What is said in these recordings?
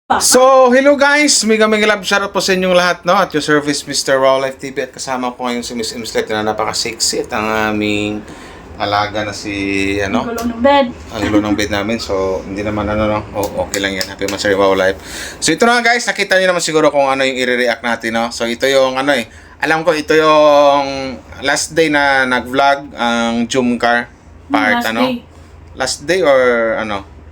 So, hello guys! Mega love shoutout po sa inyong lahat, no? At your service, Mr. Wildlife TV. At kasama ko ngayon si Miss Imslep na napaka-sexy. At ang aming alaga na si, Ang gulo ng bed. Ang gulo ng bed namin. So, hindi naman no? Okay lang yan. Happy Master Wildlife. So, ito na guys. Nakita niyo naman siguro kung ano yung i-react natin, no? So, ito yung alam ko, ito yung last day na nag-vlog ang Jumcar part, Last day. Last day or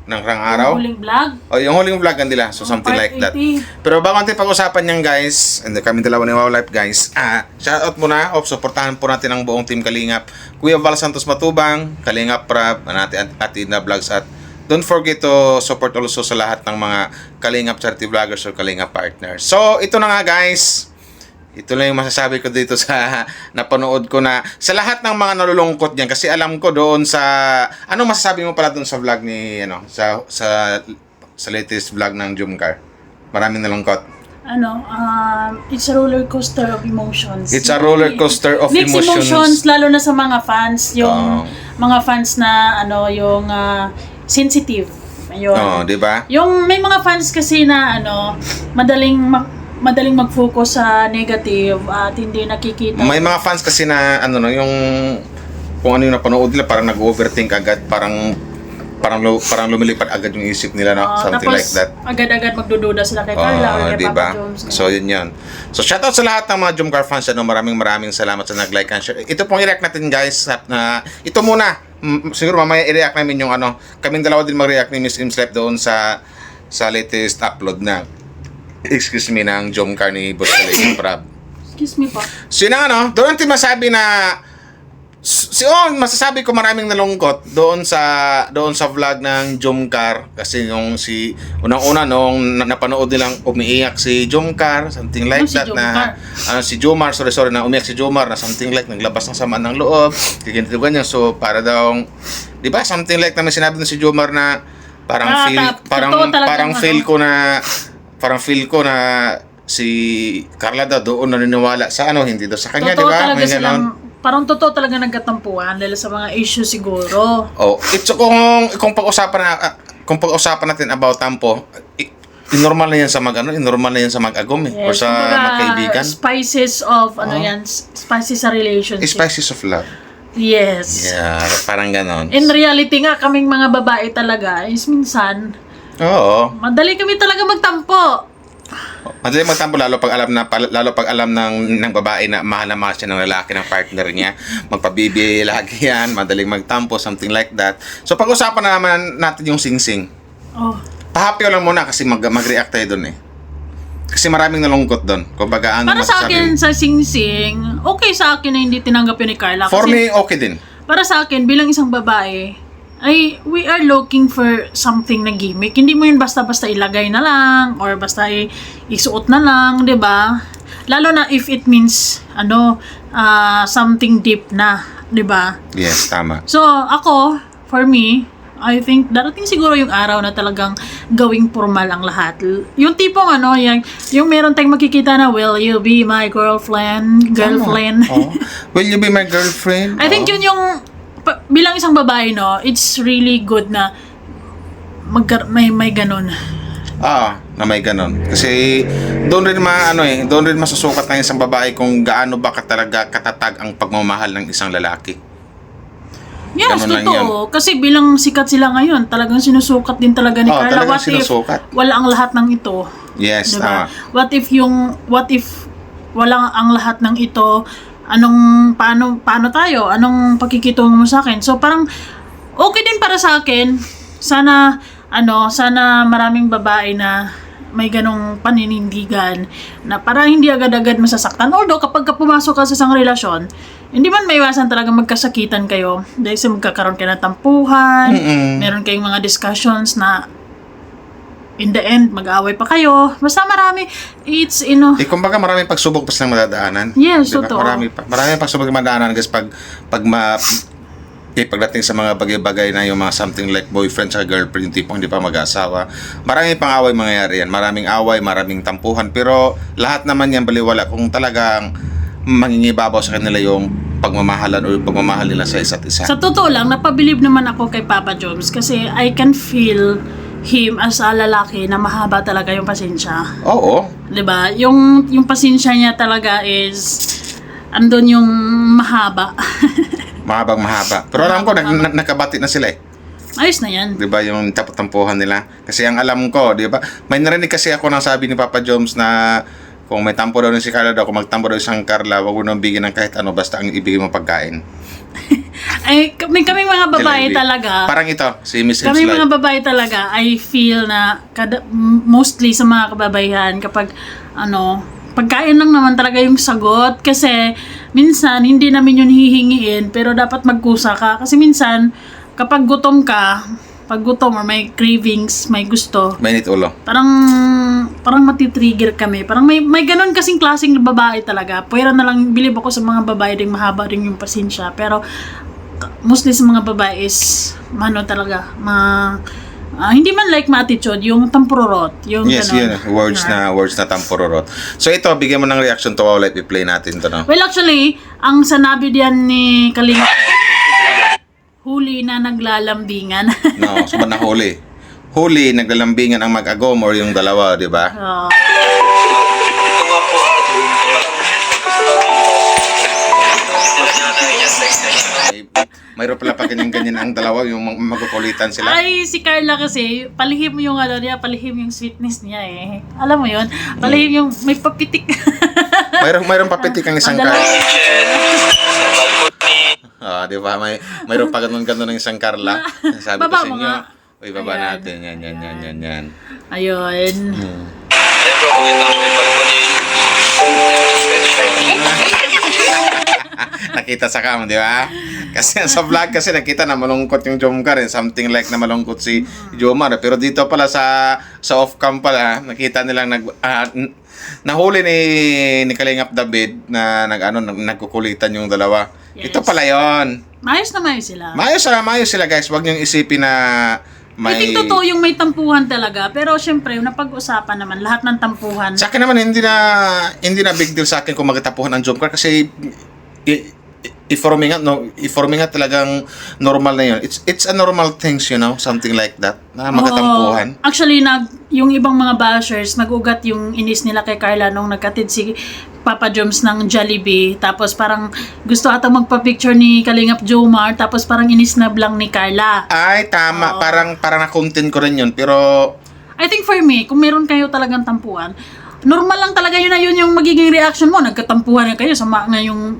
ng rang araw? Yung huling vlog. Yung huling vlog nila. So, something part like that. 80. Pero bago natin pag-usapan yan, guys, and kami dalawa ni Wildlife, guys, shoutout muna, supportahan po natin ang buong Team Kalingap. Kuya Val Santos Matubang, Kalingap Prab, natin Atina Vlogs, at don't forget to support also sa lahat ng mga Kalingap charity vloggers or Kalingap partners. So, ito na nga, guys. Ito lang yung masasabi ko dito sa napanood ko na sa lahat ng mga nalulungkot diyan, kasi alam ko doon sa masasabi mo pala doon sa vlog ni sa latest vlog ng Jumcar. Maraming nalungkot. It's a roller coaster of emotions. It's a roller coaster of Mixed emotions, lalo na sa mga fans, yung mga fans na yung sensitive. Ayun. 'Di ba? Yung may mga fans kasi na madaling mag-focus sa negative at hindi nakikita. May mga fans kasi na yung kung ano yung napanood nila, parang nag-overthink agad, parang lumilipad agad yung isip nila, no? Something tapos, like that. Agad-agad magdududa sila kay Carla or kay diba? Papa Jones. So, yun. So, shoutout sa lahat ng mga Jumcar fans. Maraming salamat sa nag-like and share. Ito pong i-react natin, guys. Ito muna. Siguro mamaya i-react namin yung kaming dalawa din mag-react ni Miss Imslep doon sa latest upload na ng Jumcar ni Boss Kalingap Prab. Excuse me po. So, yun ang doon natin masabi na masasabi ko maraming nalungkot doon sa vlog ng Jumcar, kasi unang-una nung napanood nilang umiiyak si Jumcar, something like that, si Jomar, sorry na umiyak si Jomar na something like naglabas ng sama ng loob, ganito ganyan. So para daw, 'di ba, something like na may sinabi na si Jomar na parang feel ko na si Carla daw doon naniniwala sa hindi daw sa kanya, 'di ba? Parang totoo talaga nagkatampuhan dahil sa mga issue siguro. Ito kung pag-usapan natin about tampo, normal na yan sa normal na yan sa mag-agom or sa magkaibigan. Spices of spices sa relationship. Spices of love. Yes. Yeah, parang ganon. In reality nga, kaming mga babae talaga is minsan, madali kami talaga magtampo. Madali magtampo lalo pag alam ng babae na mahal siya ng lalaki ng partner niya. Magpabibi lagi yan, madaling magtampo, something like that. So pag-usapan na naman natin yung sing-sing. Pahapyo lang muna kasi mag-react tayo doon Kasi maraming nalungkot doon. Kumbaga para sa akin sa sing-sing, okay sa akin na hindi tinanggap yun ni Carla. For me, okay din. Para sa akin, bilang isang babae, we are looking for something na gimmick. Hindi mo yun basta-basta ilagay na lang or basta isuot na lang, 'di ba? Lalo na if it means something deep na, 'di ba? Yes, tama. So, ako, for me, I think darating siguro yung araw na talagang gawing formal ang lahat. Yung tipong yung meron tayong makikita na, will you be my girlfriend? Will you be my girlfriend? I think yun yung bilang isang babae, it's really good na may ganun. Na may ganun. Kasi doon rin masusukat ng isang babae kung gaano ba katatag ang pagmamahal ng isang lalaki. Yes, totoo. Kasi bilang sikat sila ngayon, talagang sinusukat din talaga ni Carla. What if wala ang lahat ng ito? Yes, diba? What if wala ang lahat ng ito? Paano tayo? Anong pakikitungo mo sa akin? So parang okay din para sa akin. Sana maraming babae na may ganong paninindigan na para hindi agad-agad masasaktan. Although kapag pumasok ka sa isang relasyon, hindi man maiwasan talaga magkasakitan kayo dahil sa magkakaroon kayo ng tampuhan, meron kayong mga discussions na in the end, mag-aaway pa kayo. Basta marami. Kumbaga maraming pagsubok pa silang madadaanan. Yes, diba? totoo. Maraming pagsubok na madadaanan kasi pagdating sa mga bagay-bagay na yung mga something like boyfriend sa girlfriend, yung tipong hindi pa mag-asawa. Maraming pang away mangyayari yan. Maraming away, maraming tampuhan. Pero lahat naman yan baliwala kung talagang mangingibabaw sa kanila yung pagmamahalan o yung pagmamahal nila sa isa't isa. Sa totoo lang, napabilib naman ako kay Papa Jones kasi I can feel him as a lalaki na mahaba talaga yung pasensya. Oo. 'Di ba? Yung pasensya niya talaga is andun yung mahaba. Mahabang mahaba. Pero alam ko, nakabati na sila eh. Ayos na yan. Di ba yung tampuhan nila? Kasi ang alam ko, di ba? May narinig kasi ako ng sabi ni Papa Joms na kung may tampo daw si Carla daw, kung magtampo daw isang Carla, wag mo nang bigyan ng kahit ano, basta ang ibigay mo pagkain. Ay, kaming mga babae Sila, talaga. Parang ito, si Miss Hips Kaming mga Life. babae talaga, I feel na mostly sa mga kababaihan kapag pagkain lang naman talaga yung sagot kasi minsan hindi namin yun hihingiin pero dapat magkusa ka kasi minsan kapag gutom ka, pag gutom or may cravings, may gusto, Mainit ulo. parang matitrigger kami. Parang may ganun kasing klaseng babae talaga. Pwera na lang, bilib ako sa mga babae ding mahaba rin yung pasensya. Pero mostly sa mga babae is talaga, hindi man like ma-attitude, yung tampururot. Yung Yes, ganun. yun. Words na tampururot. So ito, bigyan mo ng reaction to Wow Life. I-play natin to, no? Well, actually, ang sanabi diyan ni Kalinga, huli na naglalambingan. No, sumad na huli. Huli, naglalambingan ang mag-agom or yung dalawa, di ba? Oh. Mayroon pala pa ganyan-ganyan ang dalawa, yung magkukulitan sila. Ay, si Carla kasi, palihim yung palihim yung sweetness niya eh. Alam mo yun? Palihim yung may papitik. Mayroon papitik ang isang Ang dalawa. Carla. Di ba? Mayroon pa ganun-ganun ng isang Carla. Sabi ko Baba sa mo inyo. nga. Uy, baba Ayan. natin. Yan. Ayun. Nakita sa cam, di ba? Kasi sa vlog kasi nakita na malungkot yung Jomcar and something like na malungkot si Jomar. Pero dito pala sa off cam pala, nakita nilang nahuli ni Kalingap David na nagkukulitan yung dalawa. Yes. Ito pala yon. Maayos na maayos sila. Maayos sila guys. Huwag niyong isipin na I think totoo yung may tampuhan talaga. Pero syempre, napag-usapan naman, lahat ng tampuhan. Sa akin naman, hindi na big deal sa akin kung magtapuhan ang Jomcar kasi i-forming nga talagang normal na yun. It's a normal things, something like that, na magkatampuhan. Oo. Actually, yung ibang mga bashers, nag-ugat yung inis nila kay Carla nung nagkatid si Papa Joms ng Jollibee. Tapos parang gusto ata magpa-picture ni Kalingap Jomar. Tapos parang inis na lang ni Carla. Ay, tama. Oo. Parang na-content ko rin yun. Pero, I think for me, kung meron kayo talagang tampuhan, normal lang talaga yun na yun yung magiging reaction mo. Nagkatampuhan na kayo,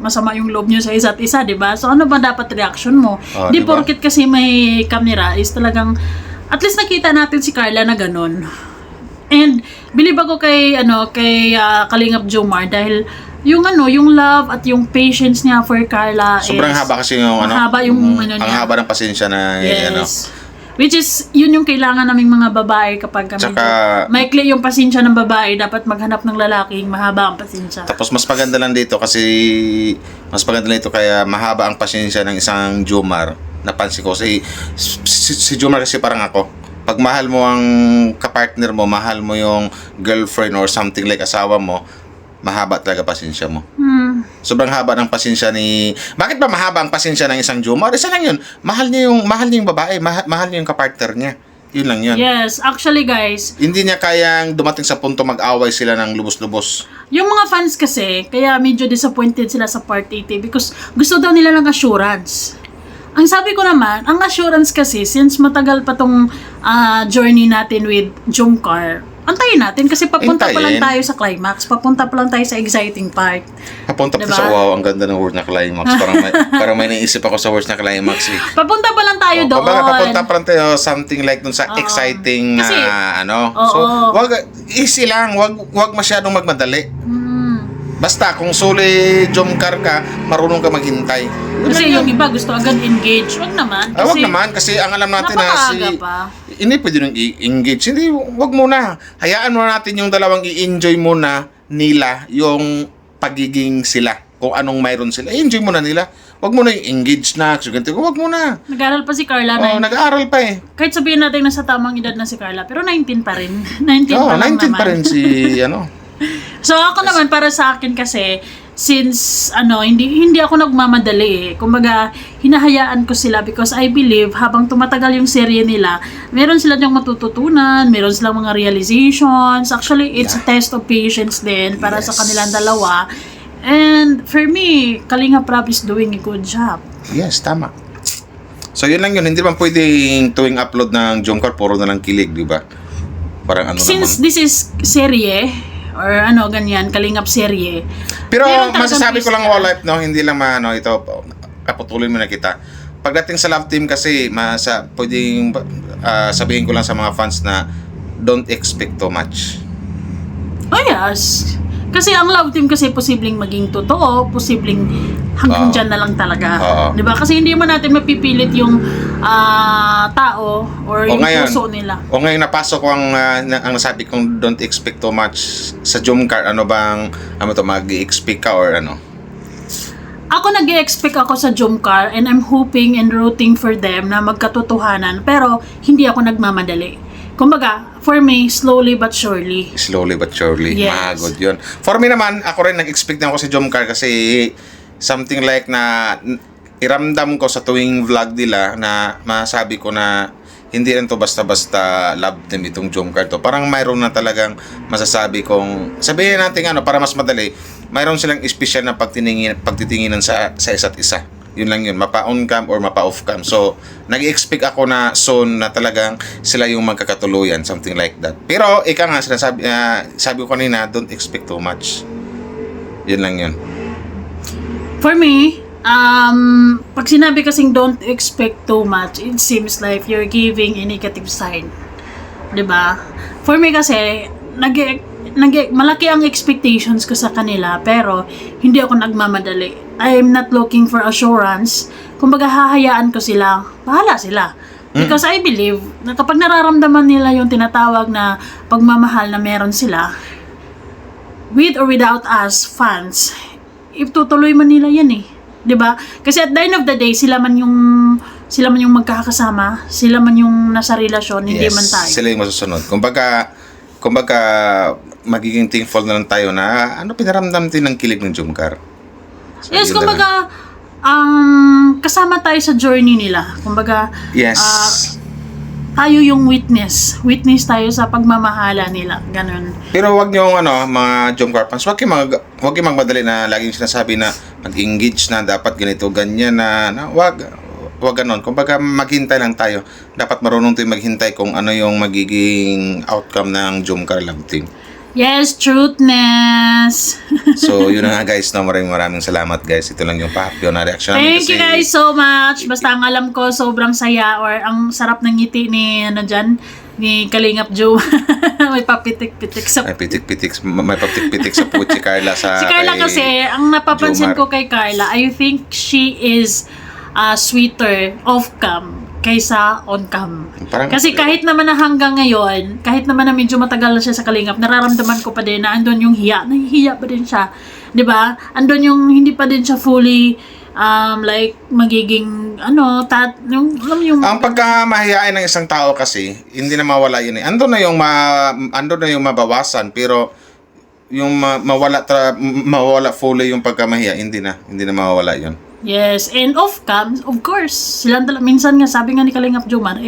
masama yung loob nyo sa isa't isa, di ba? So ano ba dapat reaction mo? Oh, Di diba? porket kasi may camera is talagang, at least nakita natin si Carla na ganun. And believe ako kay Kalingap Jomar dahil yung love at yung patience niya for Carla sobrang is haba kasi yung mahaba yung ang niya. haba ng pasensya na Yes. Which is, yun yung kailangan naming mga babae kapag kami Tsaka- maikli yung pasensya ng babae, dapat maghanap ng lalaking mahaba ang pasensya. Tapos mas maganda lang dito kaya mahaba ang pasensya ng isang Jomar. Napansin ko si Jomar kasi parang ako. Pag mahal mo ang kapartner mo, mahal mo yung girlfriend or something like asawa mo, mahaba talaga pasensya mo. Sobrang haba ng pasensya ni... Bakit ba mahaba ang pasensya ng isang Jomar? Isa lang yun. Mahal niya yung babae, mahal niya yung kapartner niya. Yun lang yun. Yes, actually guys, Hindi niya kayang dumating sa punto mag-away sila ng lubos-lubos. yung mga fans kasi, kaya medyo disappointed sila sa Part 80 because gusto daw nila ng assurance. Ang sabi ko naman, ang assurance kasi, since matagal pa tong journey natin with Jomcar, antayin natin kasi papunta pa lang Hintayin. tayo sa climax, papunta pa lang tayo sa exciting part. Papunta Diba? pa sa wow, ang ganda ng word na climax. Parang may naisip ako sa words na climax eh. Papunta pa lang tayo doon. Kumbaga, papunta pa lang tayo something like dun sa exciting Kasi- So, Oo. easy lang. Wag masyadong magmadali. Mm. Basta, kung suli Jomcar ka, marunong ka maghintay. Kasi yung iba gusto agad engage. Wag naman. Wag naman, kasi ang alam natin na napakaaga pa. hindi pwede nung i-engage. Hindi, wag muna. Hayaan mo natin yung dalawang i-enjoy muna nila yung pagiging sila. Kung anong mayroon sila, enjoy muna nila. Wag mo na yung engage na. Wag mo na. Nag-aral pa si Carla. Nag-aaral pa eh. Kahit sabihin natin nasa tamang edad na si Carla, pero 19 pa rin. 19 pa lang 19 naman. pa rin si So ako naman, para sa akin kasi, since hindi ako nagmamadali eh. Kumbaga, hinahayaan ko sila because I believe habang tumatagal yung serye nila, meron sila diyang matututunan, meron silang mga realizations. Actually, it's a test of patience din para sa kanilang dalawa. And for me, Kalinga Prab is doing a good job. Yes, tama. So yun lang yun, hindi man pwedeng tuwing upload ng Jomcar, puro na lang kilig, di ba? Parang Since this is serye, or ganyan, Kalingap serye. Pero meron talagang masasabi ko twist lang yan. life, no, hindi lang ito, kaputulin mo na kita. Pagdating sa love team kasi, pwedeng sabihin ko lang sa mga fans na don't expect too much. Oh yes. Kasi ang love team kasi posibleng maging totoo, posibleng hanggang dyan na lang talaga. Di ba? Kasi hindi man natin mapipilit yung tao or yung puso nila. O ngayon napasok ko ang nasabi kong don't expect too much sa Jomcar, mag-i-expect ka or ano? Ako nag-expect ako sa Jomcar and I'm hoping and rooting for them na magkatotohanan pero hindi ako nagmamadali. Kumbaga, for me, slowly but surely. Slowly but surely. Yes. Good yun. For me naman, ako rin nag-expect na ako si Jomcar kasi something like na iramdam ko sa tuwing vlog nila na masabi ko na hindi rin to basta-basta love team itong Jomcar to. Parang mayroon na talagang masasabi kong, sabihin natin para mas madali, mayroon silang espesyal na pagtitinginan sa isa't isa. Yun lang yun, mapa-on cam or mapa-off cam. So, nag-expect ako na soon na talagang sila yung magkakatuluyan, something like that. Pero, sabi ko kanina, don't expect too much. Yun lang yun. For me, pag sinabi kasing don't expect too much, it seems like you're giving a negative sign. 'Di ba? For me kasi, malaki ang expectations ko sa kanila, pero hindi ako nagmamadali. I'm not looking for assurance. Kumbaga, hahayaan ko sila. Bahala sila. Because I believe na kapag nararamdaman nila yung tinatawag na pagmamahal na meron sila, with or without us, fans, itutuloy man nila yan eh. 'Di ba? Kasi at the end of the day, sila man yung magkakasama, sila man yung nasa relasyon, hindi man tayo. Sila yung masusunod. Kumbaga magiging thankful na lang tayo na pinaramdam din ng kilig ng Jomcar. So, yes, yun kumbaga kasama tayo sa journey nila. Kumbaga tayo yung witness tayo sa pagmamahala nila, ganun. Pero wag niyo mga Jomcar fans, wag kayong magmadali na laging sinasabi na mag-engage na dapat ganito ganyan na wag ganon. Kumbaga maghintay lang tayo. Dapat marunong tayo maghintay kung ano yung magiging outcome ng Jomcar love team. Yes, truthness. So, yun na nga guys, maraming salamat guys. Ito lang yung pa-happy na reaction namin. Thank you guys so much. Basta ang alam ko, sobrang saya or ang sarap ng ngiti ni Kalingap Joe. May papitik-pitik sa... May papitik-pitik sa puchi Carla sa... Si Carla kasi, ang napapansin Jomar. ko kay Carla, I think she is sweeter off-cam kaysa on-cam. Kasi kahit naman na hanggang ngayon, kahit naman na medyo matagal na siya sa Kalingap, nararamdaman ko pa din na andun yung hiya. Nahihiya pa din siya. 'Di ba? Andun yung hindi pa din siya fully like magiging yung ang pagkamahiyain ng isang tao kasi hindi na mawala yun eh. Andun na yung mabawasan pero yung mawala fully yung pagkamahiya, hindi na mawawala yun. Yes, and off-cam, of course, minsan nga, sabi nga ni Kalingap Jomar,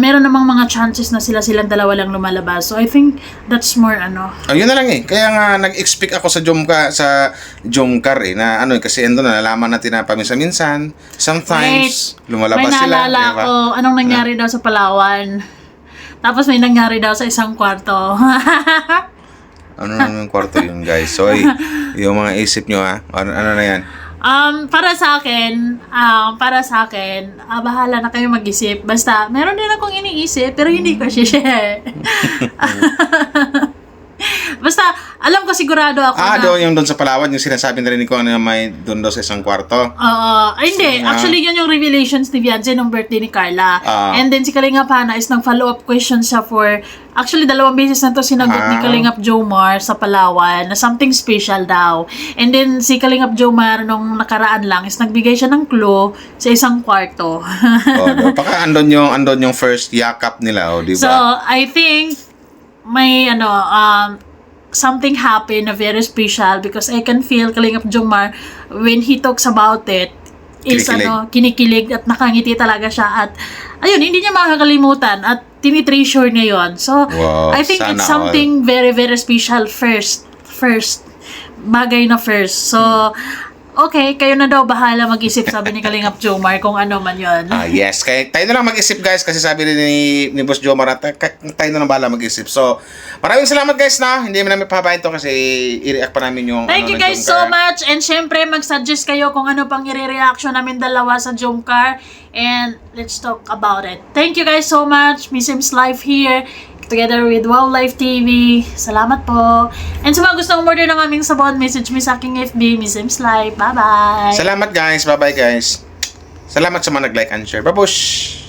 meron namang mga chances na silang dalawa lang lumalabas. So, I think that's more Yun na lang eh. Kaya nga, nag-expect ako sa Jomcar na kasi nalaman natin na paminsan-minsan, sometimes, lumalabas may sila. naalala Diba? ko, anong nangyari daw sa Palawan. Tapos may nangyari daw sa isang kwarto. Ano naman yung kwarto yun, guys? So, yung mga isip nyo ano na yan? Para sa akin, bahala na kayo mag-isip. Basta, meron din akong iniisip, pero hindi ko share. Basta, alam ko sigurado ako na... Yung doon sa Palawan, yung sinasabi na rin ko may doon sa isang kwarto. Hindi. Actually, yun yung revelations ni Beyonce nung birthday ni Carla. And then, si Kalingap Hana is nag-follow-up question siya for... Actually, 2 beses na to sinagot ni Kalingap Jomar sa Palawan na something special daw. And then, si Kalingap Jomar nung nakaraan lang is nagbigay siya ng clue sa isang kwarto. Baka andon yung first yakap nila, di ba? So, I think may something happened na very special because I can feel Kalingap Jomar when he talks about it is kinikilig at nakangiti talaga siya at ayun, hindi niya makakalimutan at tinitreasure niya yon. So, Wow, I think sana it's something very, very special first. Bagay na first. So, okay, kayo na daw bahala mag-isip, sabi ni Kalingap Jomar, kung ano man yon. Yes, kaya tayo na lang mag-isip guys kasi sabi rin ni Boss Jomar at tayo na lang bahala mag-isip. So, maraming salamat guys na hindi namin pahabain to kasi i-react pa namin yung Thank you guys so much and syempre mag-suggest kayo kung ano pang i-reaction namin dalawa sa Jomcar and let's talk about it. Thank you guys so much. Miss Sims Live here together with Wow Life TV. Salamat po. And sa mga gustong umorder ng aming sabon, message me sa aking FB, Miss Sims Live. Bye-bye. Salamat guys. Bye-bye guys. Salamat sa mga nag-like and share. Babush!